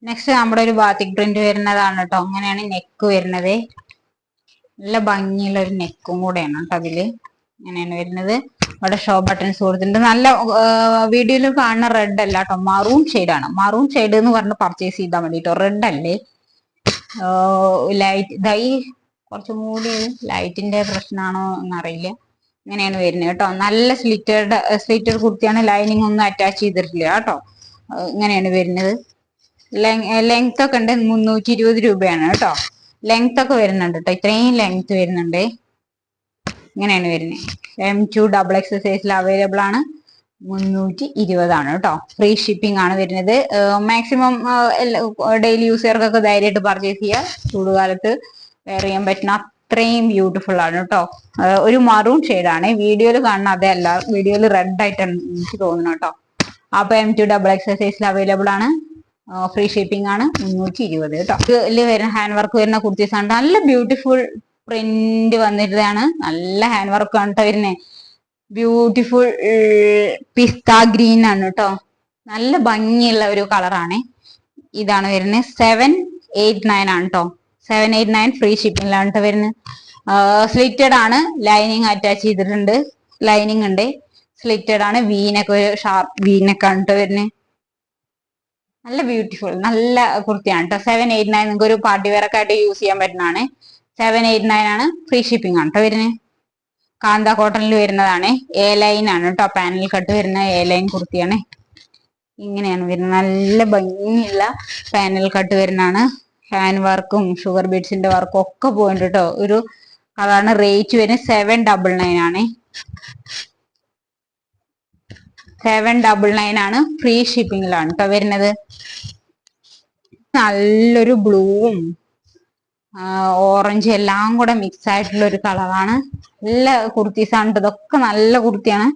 Next നമ്മുടെ ഒരു batik print വരുന്നതാണ് കേട്ടോ. അങ്ങനെയാണ് നെക്ക് വരുന്നത്. നല്ല ഭംഗിയുള്ള ഒരു നെക്കും കൂടെയാണ് കേട്ടോ അതില്. ഇങ്ങനെയാണ് വരുന്നത്. ഇവിടെ ഷോ ബട്ടൺസ് കൊടുത്തിട്ടുണ്ട്. നല്ല വീഡിയോയിൽ കാണുന്ന റെഡ് അല്ല കേട്ടോ, മറൂൺ ഷെയ്ഡാണ്. മറൂൺ ഷെയ്ഡ് എന്ന് പറഞ്ഞ് പർച്ചേസ് ചെയ്താൽ മതി കേട്ടോ, റെഡ് അല്ലേ. ലൈറ്റ് ഇതായി കുറച്ചും കൂടി ലൈറ്റിന്റെ പ്രശ്നമാണോ എന്നറിയില്ല. ഇങ്ങനെയാണ് വരുന്നത് കേട്ടോ. നല്ല സ്ലിറ്റഡ് കുർത്തിയാണ്. ലൈനിങ് ഒന്നും അറ്റാച്ച് ചെയ്തിട്ടില്ല കേട്ടോ. ഇങ്ങനെയാണ് വരുന്നത്. ലെങ്ത് ഒക്കെ ഉണ്ട്. 320 രൂപയാണ് കേട്ടോ. ലെങ്ത് ഒക്കെ വരുന്നുണ്ട് കേട്ടോ. ഇത്രയും ലെങ്ത് വരുന്നുണ്ട്. ഇങ്ങനെയാണ് വരുന്നത്. M2 XXL സൈസിൽ അവൈലബിൾ ആണ്. 320 കേട്ടോ. ഫ്രീ ഷിപ്പിംഗ് ആണ് വരുന്നത്. മാക്സിമം ഡെയിലി യൂസർക്കൊക്കെ ധൈര്യമായിട്ട് പർച്ചേസ് ചെയ്യുക. ചൂടുകാലത്ത് വെയർ ചെയ്യാൻ പറ്റുന്ന അത്രയും ബ്യൂട്ടിഫുൾ ആണ് കേട്ടോ. ഒരു മറൂൺ ഷെയ്ഡാണ്. വീഡിയോയിൽ കാണുന്ന അതേ അല്ല, വീഡിയോയിൽ റെഡ് ആയിട്ടാണ് എനിക്ക് തോന്നുന്നു കേട്ടോ. അപ്പൊ M2 XXL സൈസിൽ അവൈലബിൾ ആണ്. ഫ്രീ ഷിപ്പിംഗ് ആണ്. 320 കേട്ടോ. ഇതിൽ വരുന്ന ഹാൻഡ് വർക്ക് വരുന്ന കുർത്തീസ് ആണ്. നല്ല ബ്യൂട്ടിഫുൾ പ്രിന്റ് വന്നിട്ടാണ്. നല്ല ഹാൻഡ് വർക്ക് ആണ് കേട്ടോ വരുന്നത്. ബ്യൂട്ടിഫുൾ പിസ്ത ഗ്രീൻ ആണ് കേട്ടോ. നല്ല ഭംഗിയുള്ള ഒരു കളറാണ്. ഇതാണ് വരുന്നത്. 789 ആണ് കേട്ടോ. 789 ഫ്രീ ഷിപ്പിംഗിലാണ് കേട്ടോ വരുന്നത്. സ്ലിറ്റഡ് ആണ്. ലൈനിങ് അറ്റാച്ച് ചെയ്തിട്ടുണ്ട്. ലൈനിങ് ഉണ്ട്. സ്ലിറ്റഡ് ആണ്. വീനൊക്കെ ഒരു ഷാർപ്പ് വീനൊക്കെ ആണ് കേട്ടോ വരുന്നത്. നല്ല ബ്യൂട്ടിഫുൾ നല്ല കുർത്തിയാണ് കേട്ടോ. 789 നിങ്ങൾക്ക് ഒരു പാർട്ടി വെയർ ഒക്കെ ആയിട്ട് യൂസ് ചെയ്യാൻ പറ്റുന്നതാണ്. 789 ആണ്. ഫ്രീ ഷിപ്പിംഗ് ആണ് കേട്ടോ വരുന്നത്. കാന്ത കോട്ടണിൽ വരുന്നതാണ്. എ ലൈൻ ആണ് കേട്ടോ. പാനൽ കട്ട് വരുന്ന എ ലൈൻ കുർത്തിയാണ്. ഇങ്ങനെയാണ് വരുന്നത്. നല്ല ഭംഗിയുള്ള പാനൽ കട്ട് വരുന്നതാണ്. ഹാൻഡ് വർക്കും ഷുഗർ ബീഡ്സിന്റെ വർക്കും ഒക്കെ പോയിട്ടുണ്ട് കേട്ടോ. ഒരു അതാണ് റേറ്റ് വരുന്നത്. 799 ആണ്. 799 ആണ്. ഫ്രീ ഷിപ്പിംഗിലാണ് കേട്ടോ വരുന്നത്. നല്ലൊരു ബ്ലൂവും ഓറഞ്ച് എല്ലാം കൂടെ മിക്സ് ആയിട്ടുള്ള ഒരു കളറാണ്. നല്ല കുർത്തീസാണ്. ഇതൊക്കെ നല്ല കുർത്തിയാണ്.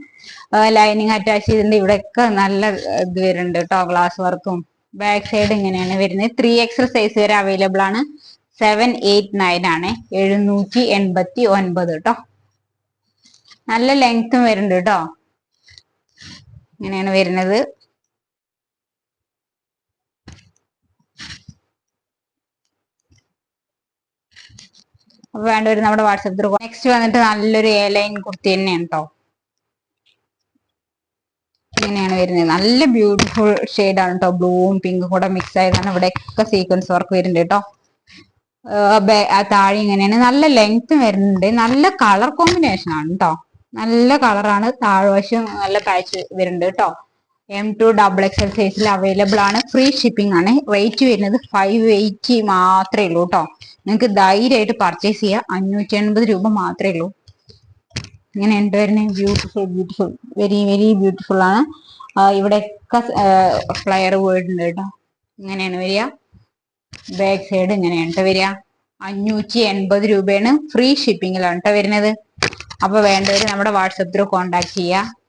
ലൈനിങ് അറ്റാച്ച് ചെയ്തിട്ടുണ്ട്. ഇവിടെയൊക്കെ നല്ല ഇത് വരുന്നുണ്ട് കേട്ടോ. ഗ്ലാസ് വർക്കും. ബാക്ക് സൈഡ് ഇങ്ങനെയാണ് വരുന്നത്. 3XL സൈസ് വരെ അവൈലബിൾ ആണ്. 789 ആണ്. 789 കേട്ടോ. നല്ല ലെങ്ത്തും വരുന്നുണ്ട് കേട്ടോ. ഇങ്ങനെയാണ് വരുന്നത്. അപ്പൊ വേണ്ടവര് നമ്മുടെ വാട്സപ്പ് ത്രൂ. നെക്സ്റ്റ് വന്നിട്ട് നല്ലൊരു എ ലൈൻ കുർത്തി തന്നെയാണ് കേട്ടോ. ഇങ്ങനെയാണ് വരുന്നത്. നല്ല ബ്യൂട്ടിഫുൾ ഷെയ്ഡാണ് കേട്ടോ. ബ്ലൂവും പിങ്കും കൂടെ മിക്സ് ആയതാണ്. ഇവിടെയൊക്കെ സീക്വൻസ് വർക്ക് വരുന്നുണ്ട് കേട്ടോ. താഴെ ഇങ്ങനെയാണ്. നല്ല ലെങ്ത്തും വരുന്നുണ്ട്. നല്ല കളർ കോമ്പിനേഷൻ ആണ് കേട്ടോ. നല്ല കളറാണ്. താഴ്വശം നല്ല പാച്ച് വരുന്നുണ്ട് കേട്ടോ. M2 XXL സൈസിൽ അവൈലബിൾ ആണ്. ഫ്രീ ഷിപ്പിംഗ് ആണ്. റേറ്റ് വരുന്നത് 580 മാത്രമേ ഉള്ളൂ കേട്ടോ. നിങ്ങൾക്ക് ധൈര്യമായിട്ട് പർച്ചേസ് ചെയ്യാം. 580 രൂപ മാത്രമേ ഉള്ളൂ. ഇങ്ങനെ ഉണ്ട് വരുന്നത്. ബ്യൂട്ടിഫുൾ വെരി വെരി ബ്യൂട്ടിഫുൾ ആണ്. ഇവിടെയൊക്കെ ഫ്ലയർ പോയിട്ടുണ്ട് കേട്ടോ. ഇങ്ങനെയാണ് വരിക. ബാക്ക് സൈഡ് ഇങ്ങനെയാണ് വരിക. 580 രൂപയാണ്. ഫ്രീ ഷിപ്പിംഗിലാണ് കേട്ടോ വരുന്നത്. അപ്പൊ വേണ്ടവര് നമ്മുടെ വാട്സപ്പ് ത്രൂ കോണ്ടാക്ട് ചെയ്യുക.